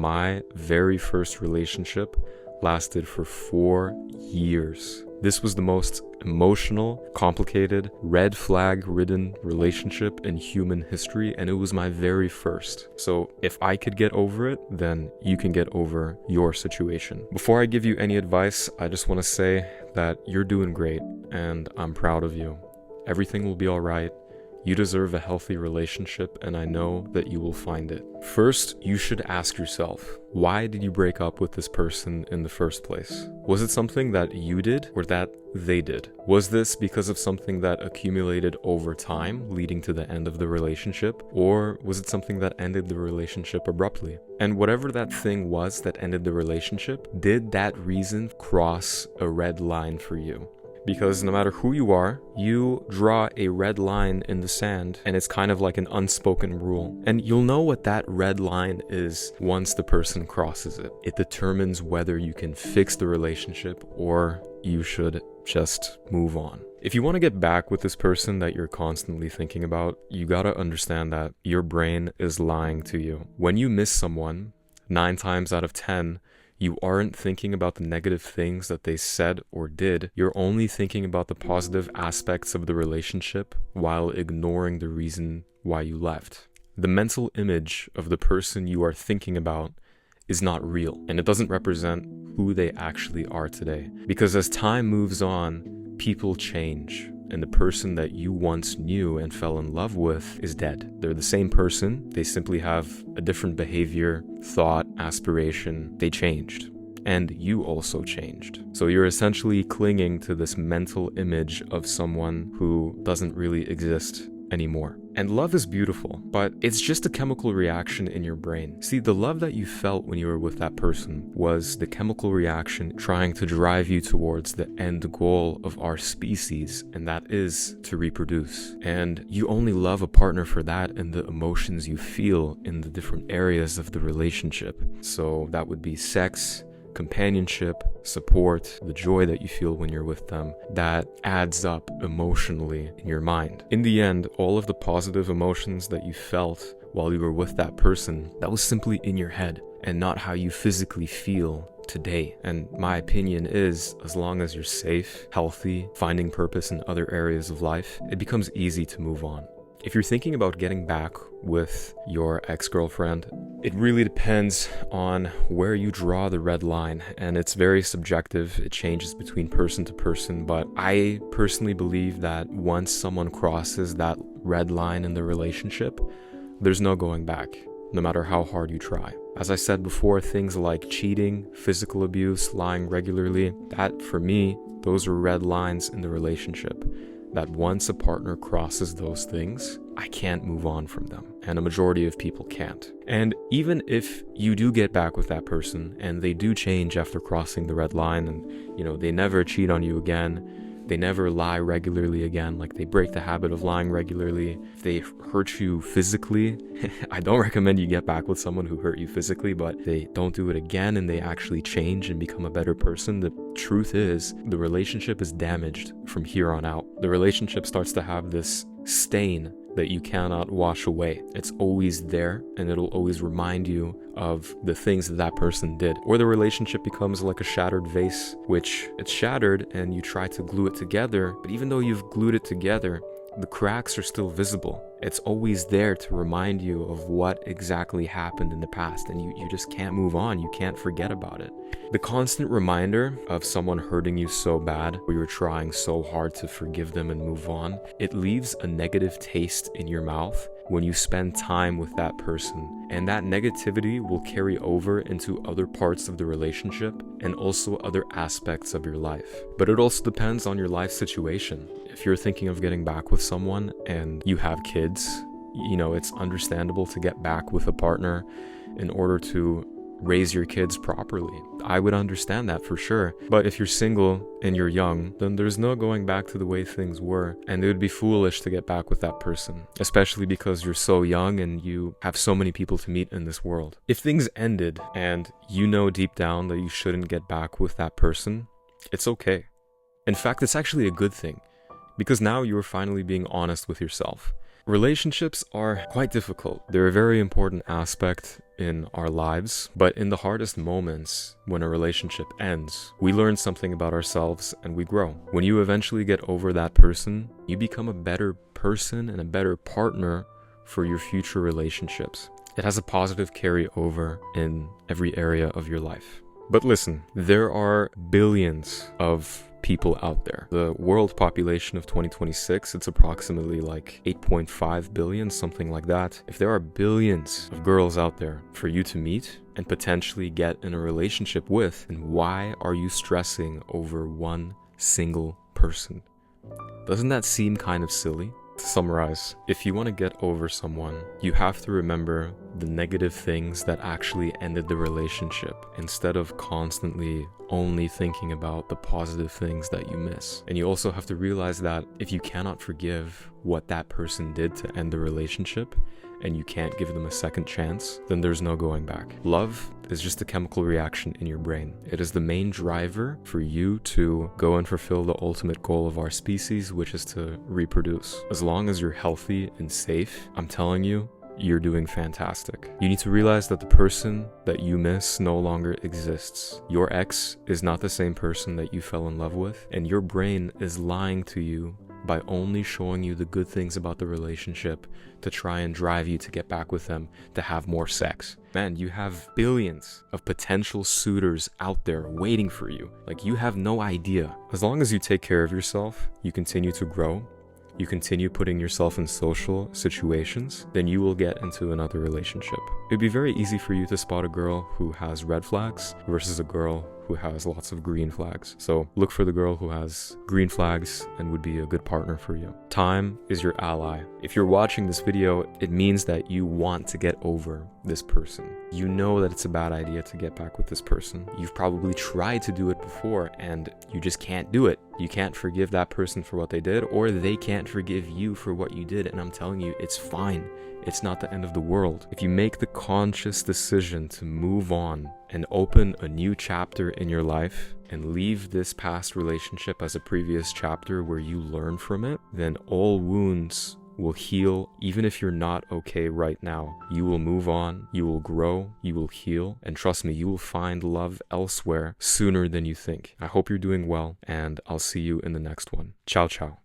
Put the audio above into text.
my very first relationship lasted for 4 years. This was the most emotional, complicated, red flag-ridden relationship in human history, and it was my very first. So if I could get over it, then you can get over your situation. Before I give you any advice, I just want to say that you're doing great, and I'm proud of you. Everything will be all right. You deserve a healthy relationship, and I know that you will find it. First, you should ask yourself, why did you break up with this person in the first place? Was it something that you did or that they did? Was this because of something that accumulated over time, leading to the end of the relationship? Or was it something that ended the relationship abruptly? And whatever that thing was that ended the relationship, did that reason cross a red line for you? Because no matter who you are, you draw a red line in the sand, and it's kind of like an unspoken rule. And you'll know what that red line is once the person crosses it. It determines whether you can fix the relationship or you should just move on. If you want to get back with this person that you're constantly thinking about, you gotta understand that your brain is lying to you. When you miss someone, 9 times out of 10, you aren't thinking about the negative things that they said or did. You're only thinking about the positive aspects of the relationship while ignoring the reason why you left. The mental image of the person you are thinking about is not real, and it doesn't represent who they actually are today. Because as time moves on, people change, and the person that you once knew and fell in love with is dead. They're the same person, they simply have a different behavior, thought, aspiration. They changed. And you also changed. So you're essentially clinging to this mental image of someone who doesn't really exist anymore. And love is beautiful, but it's just a chemical reaction in your brain. See, the love that you felt when you were with that person was the chemical reaction trying to drive you towards the end goal of our species, and that is to reproduce. And you only love a partner for that and the emotions you feel in the different areas of the relationship. So that would be sex, companionship, support, the joy that you feel when you're with them, that adds up emotionally in your mind. In the end, all of the positive emotions that you felt while you were with that person, that was simply in your head and not how you physically feel today. And my opinion is, as long as you're safe, healthy, finding purpose in other areas of life, it becomes easy to move on. If you're thinking about getting back with your ex-girlfriend, it really depends on where you draw the red line, and it's very subjective. It changes between person to person, but I personally believe that once someone crosses that red line in the relationship, there's no going back, no matter how hard you try. As I said before, things like cheating, physical abuse, lying regularly, that for me, those are red lines in the relationship. That once a partner crosses those things, I can't move on from them. And a majority of people can't. And even if you do get back with that person and they do change after crossing the red line and, they never cheat on you again, they never lie regularly again, like they break the habit of lying regularly, if they hurt you physically, I don't recommend you get back with someone who hurt you physically, but they don't do it again and they actually change and become a better person. The truth is, the relationship is damaged from here on out. The relationship starts to have this stain that you cannot wash away. It's always there, and it'll always remind you of the things that person did. Or the relationship becomes like a shattered vase, which it's shattered and you try to glue it together, but even though you've glued it together, the cracks are still visible. It's always there to remind you of what exactly happened in the past, and you just can't move on. You can't forget about it. The constant reminder of someone hurting you so bad, where you're trying so hard to forgive them and move on, it leaves a negative taste in your mouth when you spend time with that person. And that negativity will carry over into other parts of the relationship and also other aspects of your life. But it also depends on your life situation. If you're thinking of getting back with someone and you have kids, it's understandable to get back with a partner in order to raise your kids properly. I would understand that for sure. But if you're single and you're young, then there's no going back to the way things were. And it would be foolish to get back with that person, especially because you're so young and you have so many people to meet in this world. If things ended and you know deep down that you shouldn't get back with that person, it's okay. In fact, it's actually a good thing, because now you're finally being honest with yourself. Relationships are quite difficult. They're a very important aspect in our lives, but in the hardest moments, when a relationship ends, we learn something about ourselves and we grow. When you eventually get over that person, you become a better person and a better partner for your future relationships. It has a positive carryover in every area of your life. But listen, there are billions of people out there. The world population of 2026, it's approximately like 8.5 billion, something like that. If there are billions of girls out there for you to meet and potentially get in a relationship with, then why are you stressing over one single person? Doesn't that seem kind of silly? To summarize, if you want to get over someone, you have to remember the negative things that actually ended the relationship instead of constantly only thinking about the positive things that you miss. And you also have to realize that if you cannot forgive what that person did to end the relationship, and you can't give them a second chance, then there's no going back. Love is just a chemical reaction in your brain. It is the main driver for you to go and fulfill the ultimate goal of our species, which is to reproduce. As long as you're healthy and safe, I'm telling you, you're doing fantastic. You need to realize that the person that you miss no longer exists. Your ex is not the same person that you fell in love with, and your brain is lying to you by only showing you the good things about the relationship to try and drive you to get back with them, to have more sex. Man, you have billions of potential suitors out there waiting for you. Like, you have no idea. As long as you take care of yourself, you continue to grow, you continue putting yourself in social situations, then you will get into another relationship. It'd be very easy for you to spot a girl who has red flags versus a girl who has lots of green flags. So look for the girl who has green flags and would be a good partner for you. Time is your ally. If you're watching this video, it means that you want to get over this person. You know that it's a bad idea to get back with this person. You've probably tried to do it before and you just can't do it. You can't forgive that person for what they did, or they can't forgive you for what you did. And I'm telling you, it's fine. It's not the end of the world. If you make the conscious decision to move on and open a new chapter in your life and leave this past relationship as a previous chapter where you learn from it, then all wounds will heal. Even if you're not okay right now, you will move on, you will grow, you will heal, and trust me, you will find love elsewhere sooner than you think. I hope you're doing well, and I'll see you in the next one. Ciao, ciao.